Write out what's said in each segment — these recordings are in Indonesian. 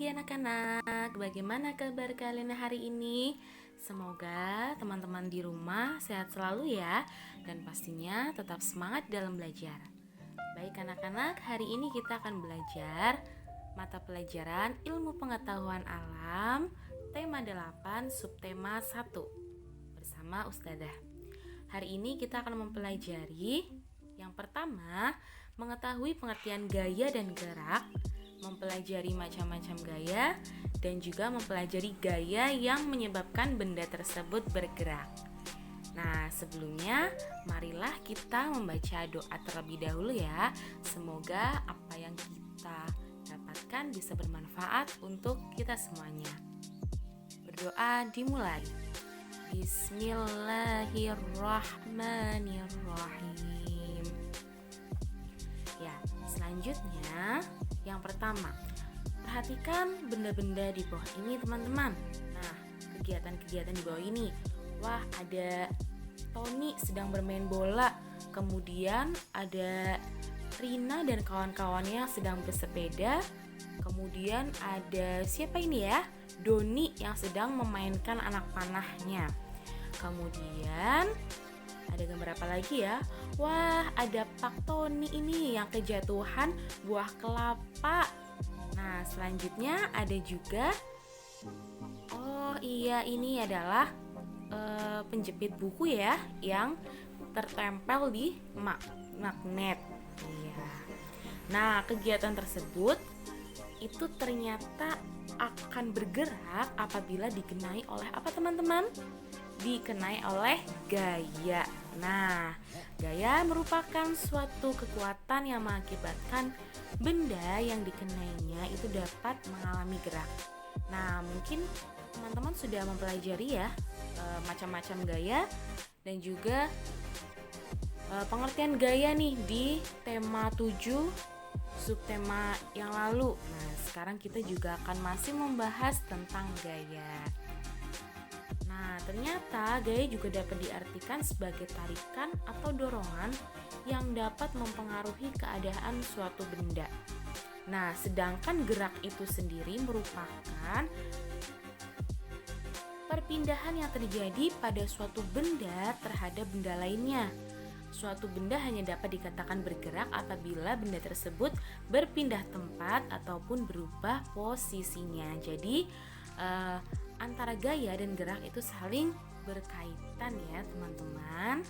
pagi anak-anak, bagaimana kabar kalian hari ini? Semoga teman-teman di rumah sehat selalu ya, dan pastinya tetap semangat dalam belajar. Baik anak-anak, hari ini kita akan belajar mata pelajaran ilmu pengetahuan alam, tema 8, subtema 1, bersama Ustadzah. Hari ini kita akan mempelajari yang pertama, mengetahui pengertian gaya dan gerak, mempelajari macam-macam gaya, dan juga mempelajari gaya yang menyebabkan benda tersebut bergerak. Nah, sebelumnya marilah kita membaca doa terlebih dahulu ya. Semoga apa yang kita dapatkan bisa bermanfaat untuk kita semuanya. Berdoa dimulai. Bismillahirrahmanirrahim. Ya, selanjutnya yang pertama, perhatikan benda-benda di bawah ini teman-teman. Nah, kegiatan-kegiatan di bawah ini. Wah, ada Tony sedang bermain bola. Kemudian ada Rina dan kawan-kawannya sedang bersepeda. Kemudian ada siapa ini ya? Doni yang sedang memainkan anak panahnya. Kemudian ada gambar apa lagi ya? Wah, ada Pak Tony ini yang kejatuhan buah kelapa. Nah, selanjutnya ada juga, oh iya, ini adalah penjepit buku ya, yang tertempel di magnet. Iya. Nah, kegiatan tersebut itu ternyata akan bergerak apabila dikenai oleh apa teman-teman? Dikenai oleh gaya. Nah, gaya merupakan suatu kekuatan yang mengakibatkan benda yang dikenainya itu dapat mengalami gerak. Nah, mungkin teman-teman sudah mempelajari ya macam-macam gaya dan juga pengertian gaya nih di tema 7 subtema yang lalu. Nah, sekarang kita juga akan masih membahas tentang gaya. Nah, ternyata gaya juga dapat diartikan sebagai tarikan atau dorongan yang dapat mempengaruhi keadaan suatu benda. Nah, sedangkan gerak itu sendiri merupakan perpindahan yang terjadi pada suatu benda terhadap benda lainnya. Suatu benda hanya dapat dikatakan bergerak apabila benda tersebut berpindah tempat ataupun berubah posisinya. Jadi, antara gaya dan gerak itu saling berkaitan ya teman-teman.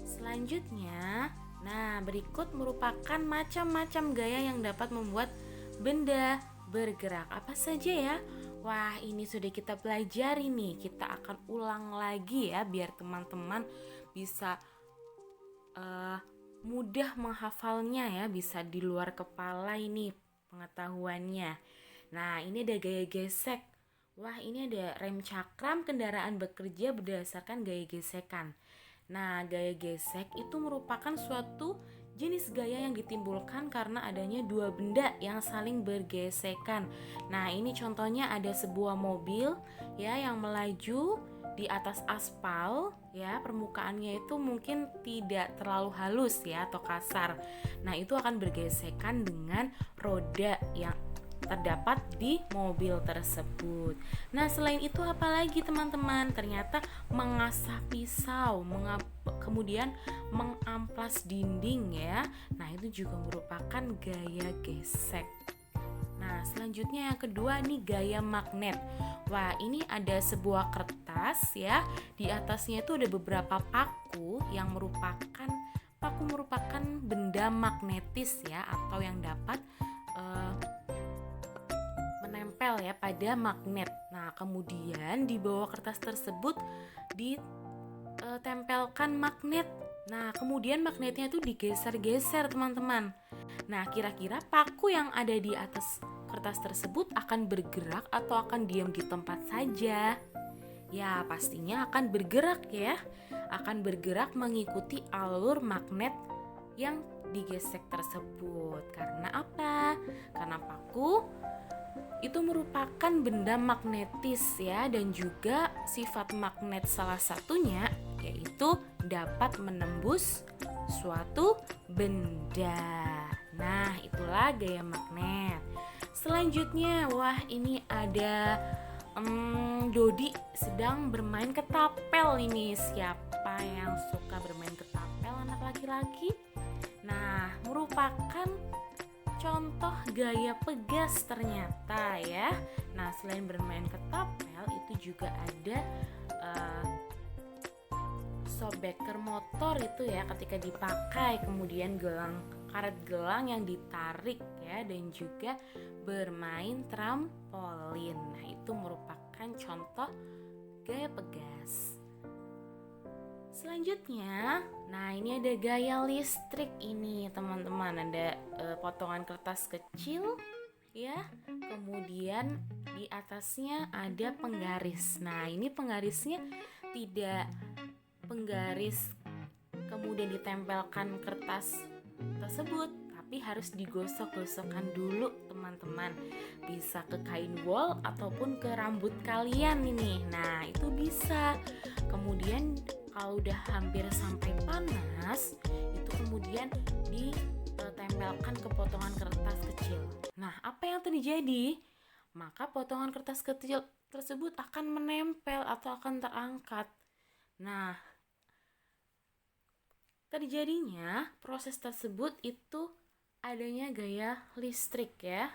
Selanjutnya, nah berikut merupakan macam-macam gaya yang dapat membuat benda bergerak. Apa saja ya? Wah, ini sudah kita pelajari nih. Kita akan ulang lagi ya biar teman-teman bisa mudah menghafalnya ya, bisa di luar kepala ini pengetahuannya. Nah, ini ada gaya gesek. Wah, ini ada rem cakram kendaraan bekerja berdasarkan gaya gesekan. Nah, gaya gesek itu merupakan suatu jenis gaya yang ditimbulkan karena adanya dua benda yang saling bergesekan. Nah, ini contohnya ada sebuah mobil ya yang melaju di atas aspal ya, permukaannya itu mungkin tidak terlalu halus ya atau kasar. Nah, itu akan bergesekan dengan roda yang terdapat di mobil tersebut. Nah, selain itu apalagi teman-teman? Ternyata mengasah pisau, kemudian mengamplas dinding ya. Nah, itu juga merupakan gaya gesek. Nah, selanjutnya yang kedua nih gaya magnet. Wah, ini ada sebuah kertas ya. Di atasnya itu ada beberapa paku yang merupakan benda magnetis ya, atau yang dapat menempel ya pada magnet. Nah, kemudian di bawah kertas tersebut ditempelkan magnet. Nah, kemudian magnetnya itu digeser-geser teman-teman. Nah, kira-kira paku yang ada di atas kertas tersebut akan bergerak atau akan diam di tempat saja? Ya, pastinya akan bergerak ya. Akan bergerak mengikuti alur magnet yang digesek tersebut. Karena apa? Karena paku itu merupakan benda magnetis ya, dan juga sifat magnet salah satunya yaitu dapat menembus suatu benda. Nah, itulah gaya magnet. Selanjutnya, wah ini ada Dodi sedang bermain ketapel ini. Siapa yang suka bermain ketapel anak laki-laki? Nah, merupakan contoh gaya pegas ternyata ya. Nah, selain bermain ketapel itu juga ada sobeker motor itu ya, ketika dipakai, kemudian karet gelang yang ditarik ya, dan juga bermain trampolin. Nah, itu merupakan contoh gaya pegas. Selanjutnya, nah ini ada gaya listrik ini teman-teman. Ada potongan kertas kecil ya, kemudian di atasnya ada penggaris. Nah, ini penggarisnya tidak penggaris kemudian ditempelkan kertas tersebut, tapi harus digosok-gosokkan dulu teman-teman. Bisa ke kain wol ataupun ke rambut kalian ini. Nah, itu bisa. Kemudian kalau udah hampir sampai panas, itu kemudian ditempelkan ke potongan kertas kecil. Nah, apa yang terjadi? Maka potongan kertas kecil tersebut akan menempel atau akan terangkat. Nah, terjadinya proses tersebut itu adanya gaya listrik ya,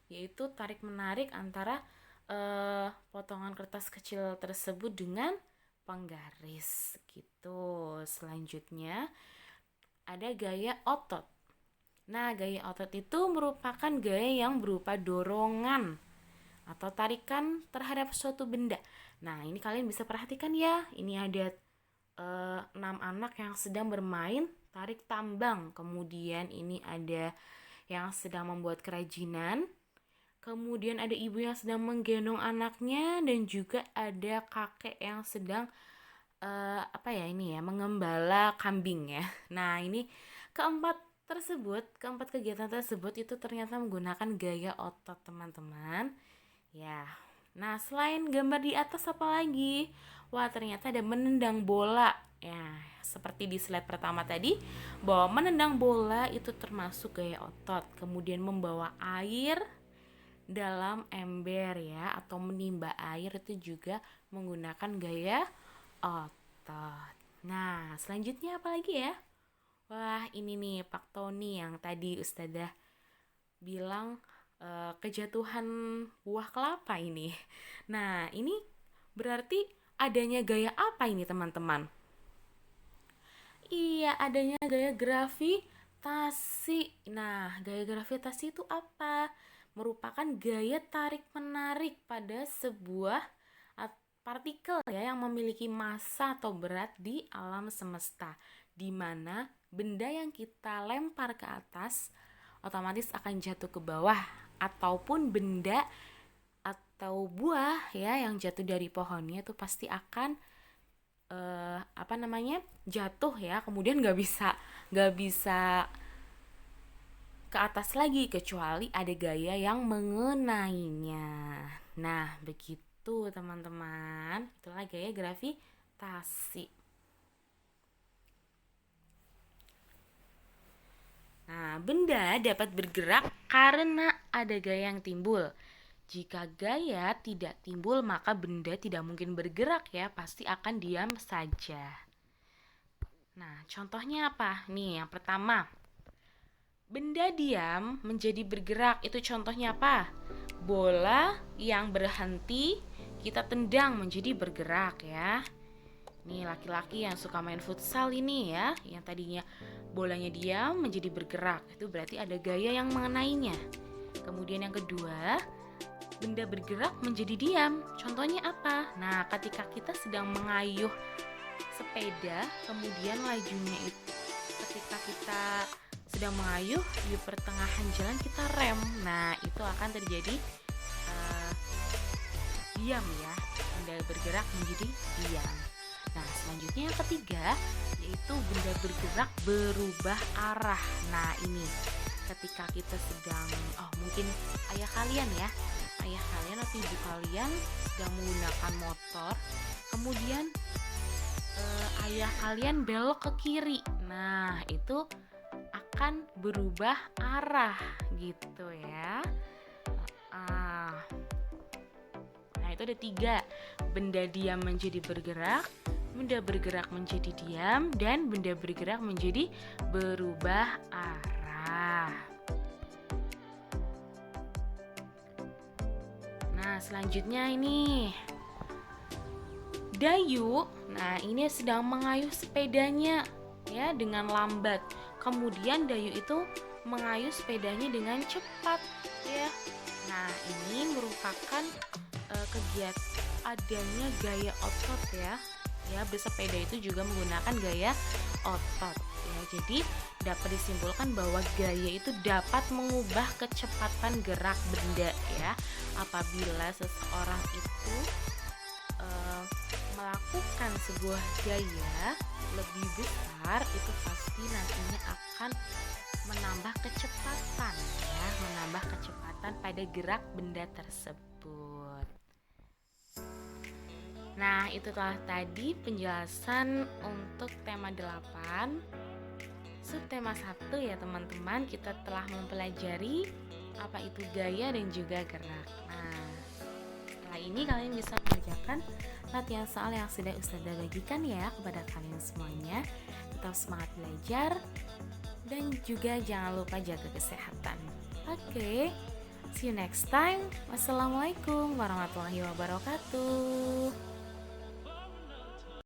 yaitu tarik-menarik antara potongan kertas kecil tersebut dengan penggaris gitu. Selanjutnya ada gaya otot. Nah, gaya otot itu merupakan gaya yang berupa dorongan atau tarikan terhadap suatu benda. Nah, ini kalian bisa perhatikan ya. Ini ada 6 anak yang sedang bermain tarik tambang. Kemudian ini ada yang sedang membuat kerajinan. Kemudian ada ibu yang sedang menggendong anaknya, dan juga ada kakek yang sedang mengembala kambing ya. Nah, ini keempat kegiatan tersebut itu ternyata menggunakan gaya otot teman-teman. Ya. Nah, selain gambar di atas apa lagi? Wah, ternyata ada menendang bola. Ya, seperti di slide pertama tadi, bahwa menendang bola itu termasuk gaya otot. Kemudian membawa air dalam ember ya, atau menimba air itu juga menggunakan gaya otot. Nah, selanjutnya apa lagi ya? Wah, ini nih Pak Tony yang tadi Ustadzah bilang kejatuhan buah kelapa ini. Nah, ini berarti adanya gaya apa ini teman-teman? Iya, adanya gaya gravitasi. Nah, gaya gravitasi itu apa? Merupakan gaya tarik-menarik pada sebuah partikel ya, yang memiliki massa atau berat di alam semesta, di mana benda yang kita lempar ke atas otomatis akan jatuh ke bawah, ataupun benda atau buah ya yang jatuh dari pohonnya itu pasti akan jatuh ya, kemudian nggak bisa ke atas lagi kecuali ada gaya yang mengenainya. Nah, begitu teman-teman, itulah gaya gravitasi. Nah, benda dapat bergerak karena ada gaya yang timbul. Jika gaya tidak timbul, maka benda tidak mungkin bergerak ya, pasti akan diam saja. Nah, contohnya apa? Nih, yang pertama, benda diam menjadi bergerak. Itu contohnya apa? Bola yang berhenti kita tendang menjadi bergerak ya. Nih, laki-laki yang suka main futsal ini ya, yang tadinya bolanya diam menjadi bergerak. Itu berarti ada gaya yang mengenainya. Kemudian yang kedua, benda bergerak menjadi diam. Contohnya apa? Nah, ketika kita sedang mengayuh sepeda, kemudian lajunya itu ketika kita sedang mengayuh di pertengahan jalan kita rem. Nah, itu akan terjadi diam ya. Benda bergerak menjadi diam. Nah, selanjutnya yang ketiga, yaitu benda bergerak berubah arah. Nah, ini ketika kita sedang mungkin ayah kalian atau ibu kalian sedang menggunakan motor, kemudian ayah kalian belok ke kiri. Nah, itu akan berubah arah gitu ya. Ah, nah itu ada 3. Benda diam menjadi bergerak, benda bergerak menjadi diam, dan benda bergerak menjadi berubah arah. Nah, selanjutnya ini Dayu. Nah, ini sedang mengayuh sepedanya ya dengan lambat. Kemudian Dayu itu mengayuh sepedanya dengan cepat ya. Nah, ini merupakan kegiatan adanya gaya otot ya. Ya, bersepeda itu juga menggunakan gaya otot ya. Jadi dapat disimpulkan bahwa gaya itu dapat mengubah kecepatan gerak benda ya. Apabila seseorang itu melakukan sebuah gaya lebih besar, itu pasti nantinya akan menambah kecepatan ya, menambah kecepatan pada gerak benda tersebut. Nah, itu telah tadi penjelasan untuk tema 8. Subtema 1 ya teman-teman, kita telah mempelajari apa itu gaya dan juga gerak. Nah, setelah ini kalian bisa mengerjakan latihan soal yang sudah Ustazah bagikan ya kepada kalian semuanya. Tetap semangat belajar dan juga jangan lupa jaga kesehatan. Oke, see you next time. Wassalamualaikum warahmatullahi wabarakatuh.